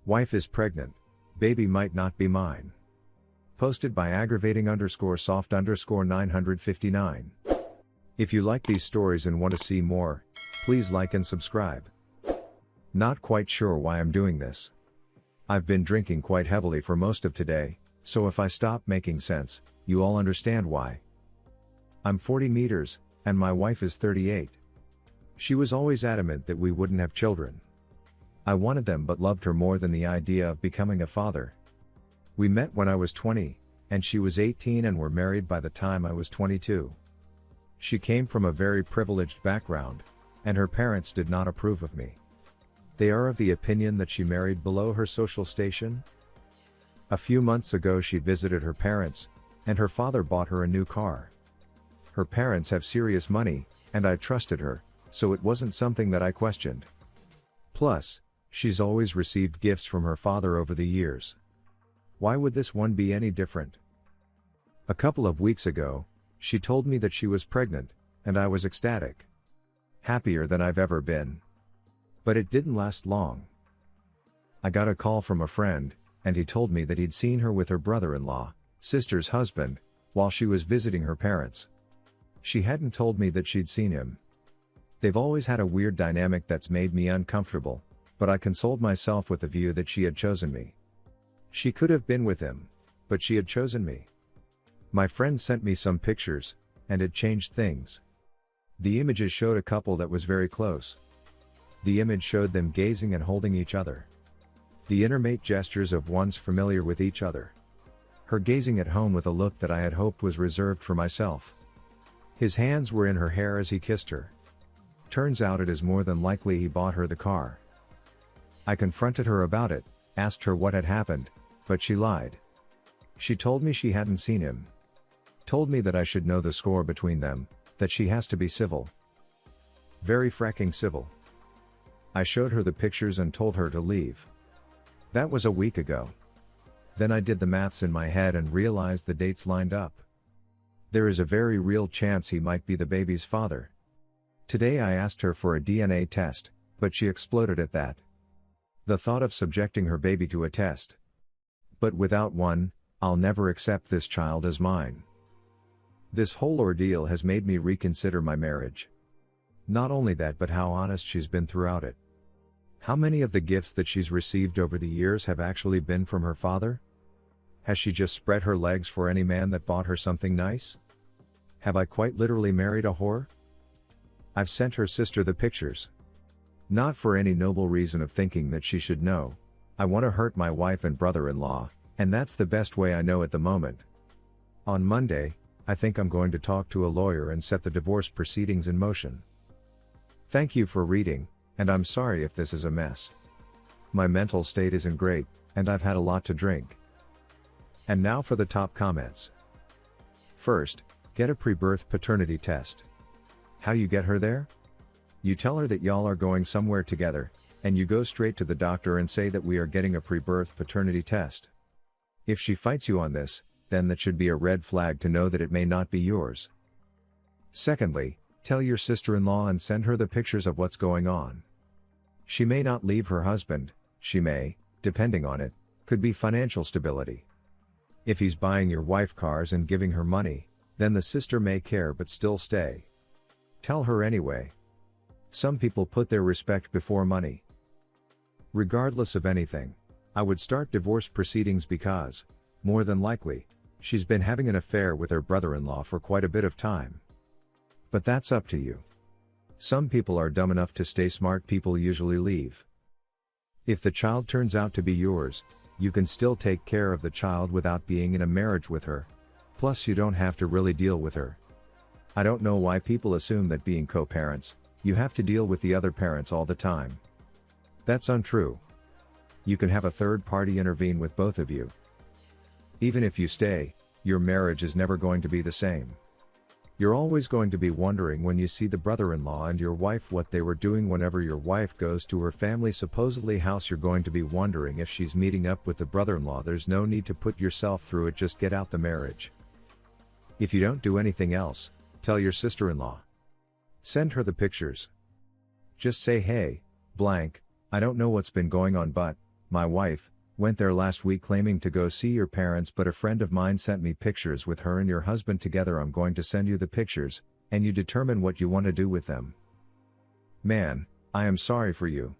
Wife is pregnant. Baby might not be mine. Posted by aggravating_soft_959. If you like these stories and want to see more, please like and subscribe. Not quite sure why I'm doing this. I've been drinking quite heavily for most of today, so if I stop making sense, you all understand why. I'm 40 meters, and my wife is 38. She was always adamant that we wouldn't have children. I wanted them but loved her more than the idea of becoming a father. We met when I was 20, and she was 18 and were married by the time I was 22. She came from a very privileged background, and her parents did not approve of me. They are of the opinion that she married below her social station. A few months ago she visited her parents, and her father bought her a new car. Her parents have serious money, and I trusted her, so it wasn't something that I questioned. Plus, she's always received gifts from her father over the years. Why would this one be any different? A couple of weeks ago, she told me that she was pregnant, and I was ecstatic. Happier than I've ever been. But it didn't last long. I got a call from a friend, and he told me that he'd seen her with her brother-in-law, sister's husband, while she was visiting her parents. She hadn't told me that she'd seen him. They've always had a weird dynamic that's made me uncomfortable, but I consoled myself with the view that she had chosen me. She could have been with him, but she had chosen me. My friend sent me some pictures, and it changed things. The images showed a couple that was very close. The image showed them gazing and holding each other. The intimate gestures of ones familiar with each other. Her gazing at home with a look that I had hoped was reserved for myself. His hands were in her hair as he kissed her. Turns out it is more than likely he bought her the car. I confronted her about it, asked her what had happened, but she lied. She told me she hadn't seen him. Told me that I should know the score between them, that she has to be civil. Very fracking civil. I showed her the pictures and told her to leave. That was a week ago. Then I did the maths in my head and realized the dates lined up. There is a very real chance he might be the baby's father. Today I asked her for a DNA test, but she exploded at that. The thought of subjecting her baby to a test. But without one, I'll never accept this child as mine. This whole ordeal has made me reconsider my marriage. Not only that, but how honest she's been throughout it. How many of the gifts that she's received over the years have actually been from her father? Has she just spread her legs for any man that bought her something nice? Have I quite literally married a whore? I've sent her sister the pictures. Not for any noble reason of thinking that she should know. I want to hurt my wife and brother-in-law, and that's the best way I know at the moment. On Monday, I think I'm going to talk to a lawyer and set the divorce proceedings in motion. Thank you for reading, and I'm sorry if this is a mess. My mental state isn't great, and I've had a lot to drink. And now for the top comments. First, get a pre-birth paternity test. How you get her there? You tell her that y'all are going somewhere together, and you go straight to the doctor and say that we are getting a pre-birth paternity test. If she fights you on this, then that should be a red flag to know that it may not be yours. Secondly, tell your sister-in-law and send her the pictures of what's going on. She may not leave her husband, she may, depending on it, could be financial stability. If he's buying your wife cars and giving her money, then the sister may care but still stay. Tell her anyway. Some people put their respect before money. Regardless of anything, I would start divorce proceedings because, more than likely, she's been having an affair with her brother-in-law for quite a bit of time. But that's up to you. Some people are dumb enough to stay, smart people usually leave. If the child turns out to be yours, you can still take care of the child without being in a marriage with her. Plus you don't have to really deal with her. I don't know why people assume that being co-parents, you have to deal with the other parents all the time. That's untrue. You can have a third party intervene with both of you. Even if you stay, your marriage is never going to be the same. You're always going to be wondering when you see the brother-in-law and your wife what they were doing. Whenever your wife goes to her family supposedly house, you're going to be wondering if she's meeting up with the brother-in-law. There's no need to put yourself through it, just get out the marriage. If you don't do anything else, tell your sister-in-law. Send her the pictures. Just say, hey, blank, I don't know what's been going on, but my wife, went there last week claiming to go see your parents, but a friend of mine sent me pictures with her and your husband together. I'm going to send you the pictures, and you determine what you want to do with them. Man, I am sorry for you.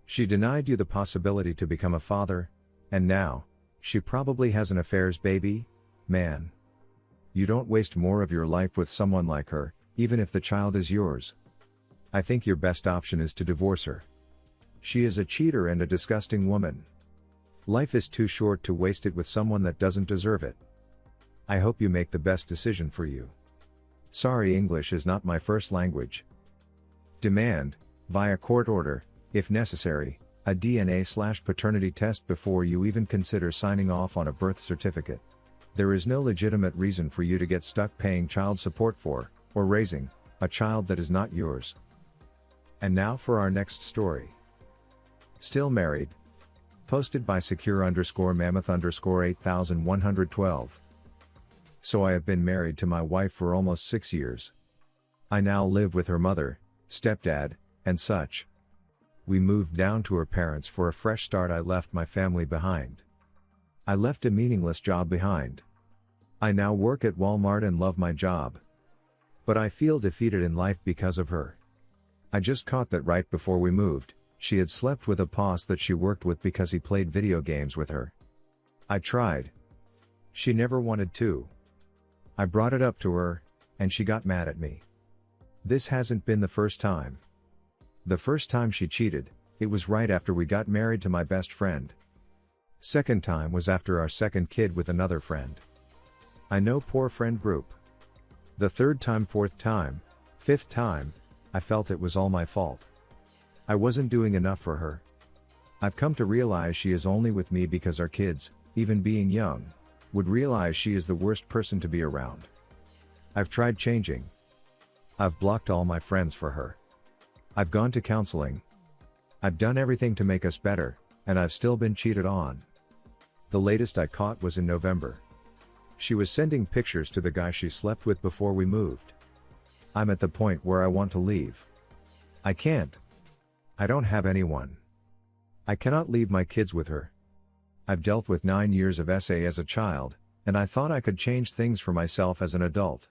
She denied you the possibility to become a father, and now, she probably has an affair's baby? Man. You don't waste more of your life with someone like her, even if the child is yours. I think your best option is to divorce her. She is a cheater and a disgusting woman. Life is too short to waste it with someone that doesn't deserve it. I hope you make the best decision for you. Sorry, English is not my first language. Demand, via court order, if necessary, a DNA/paternity test before you even consider signing off on a birth certificate. There is no legitimate reason for you to get stuck paying child support for, or raising, a child that is not yours. And now for our next story. Still married. Posted by secure_mammoth_8112. So I have been married to my wife for almost 6 years. I now live with her mother, stepdad, and such. We moved down to her parents for a fresh start. I left my family behind. I left a meaningless job behind. I now work at Walmart and love my job. But I feel defeated in life because of her. I just caught that right before we moved, she had slept with a boss that she worked with because he played video games with her. I tried. She never wanted to. I brought it up to her, and she got mad at me. This hasn't been the first time. The first time she cheated, it was right after we got married to my best friend. Second time was after our second kid with another friend. I know, poor friend group. The third time, fourth time, fifth time, I felt it was all my fault. I wasn't doing enough for her. I've come to realize she is only with me because our kids, even being young, would realize she is the worst person to be around. I've tried changing. I've blocked all my friends for her. I've gone to counseling. I've done everything to make us better, and I've still been cheated on. The latest I caught was in November. She was sending pictures to the guy she slept with before we moved. I'm at the point where I want to leave. I can't. I don't have anyone. I cannot leave my kids with her. I've dealt with 9 years of SA as a child, and I thought I could change things for myself as an adult.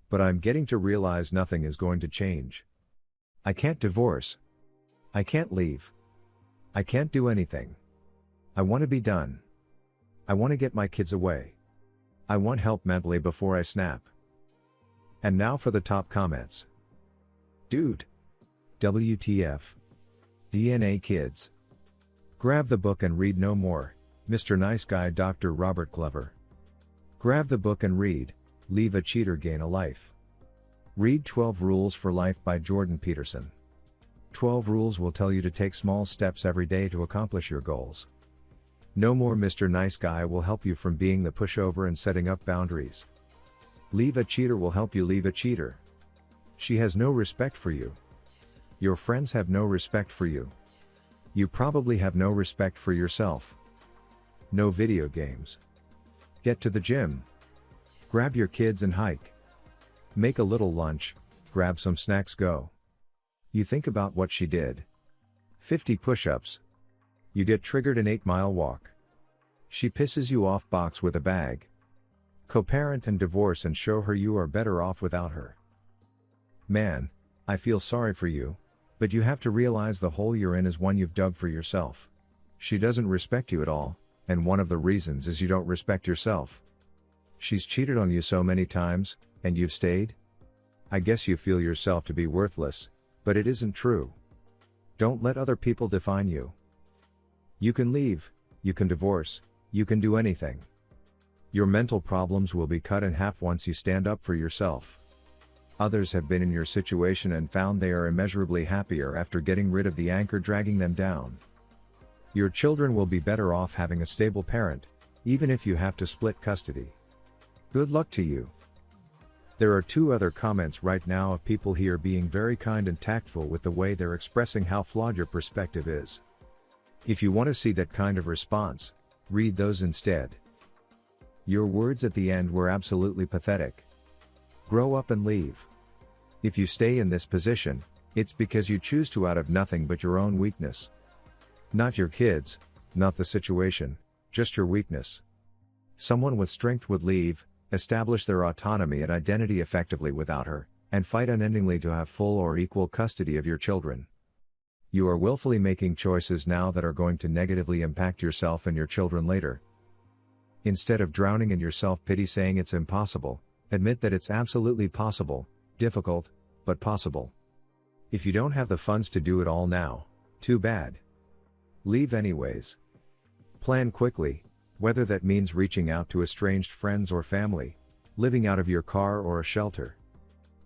But I'm getting to realize nothing is going to change. I can't divorce. I can't leave. I can't do anything. I want to be done. I want to get my kids away. I want help mentally before I snap. And now for the top comments. Dude. WTF. DNA kids. Grab the book and read no more, Mr. Nice Guy Dr. Robert Glover. Grab the book and read, Leave a Cheater Gain a Life. Read 12 Rules for Life by Jordan Peterson. 12 rules will tell you to take small steps every day to accomplish your goals. No More Mr. Nice Guy will help you from being the pushover and setting up boundaries. Leave a Cheater will help you leave a cheater. She has no respect for you. Your friends have no respect for you. You probably have no respect for yourself. No video games. Get to the gym. Grab your kids and hike. Make a little lunch, grab some snacks, go. You think about what she did. 50 push-ups. You get triggered an 8-mile walk. She pisses you off, box with a bag. Co-parent and divorce and show her you are better off without her. Man, I feel sorry for you, but you have to realize the hole you're in is one you've dug for yourself. She doesn't respect you at all, and one of the reasons is you don't respect yourself. She's cheated on you so many times, and you've stayed? I guess you feel yourself to be worthless, but it isn't true. Don't let other people define you. You can leave, you can divorce, you can do anything. Your mental problems will be cut in half once you stand up for yourself. Others have been in your situation and found they are immeasurably happier after getting rid of the anchor dragging them down. Your children will be better off having a stable parent, even if you have to split custody. Good luck to you. There are 2 other comments right now of people here being very kind and tactful with the way they're expressing how flawed your perspective is. If you want to see that kind of response, read those instead. Your words at the end were absolutely pathetic. Grow up and leave. If you stay in this position, it's because you choose to out of nothing but your own weakness. Not your kids, not the situation, just your weakness. Someone with strength would leave, establish their autonomy and identity effectively without her, and fight unendingly to have full or equal custody of your children. You are willfully making choices now that are going to negatively impact yourself and your children later. Instead of drowning in your self-pity saying it's impossible, admit that it's absolutely possible, difficult, but possible. If you don't have the funds to do it all now, too bad. Leave anyways. Plan quickly, whether that means reaching out to estranged friends or family, living out of your car or a shelter.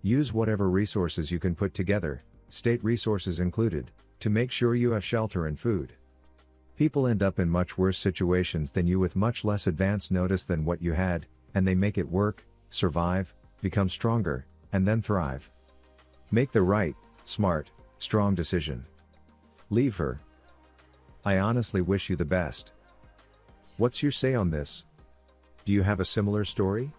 Use whatever resources you can put together, state resources included, to make sure you have shelter and food. People end up in much worse situations than you with much less advance notice than what you had, and they make it work, survive, become stronger, and then thrive. Make the right, smart, strong decision. Leave her. I honestly wish you the best. What's your say on this? Do you have a similar story?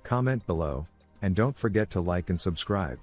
Comment below, and don't forget to like and subscribe.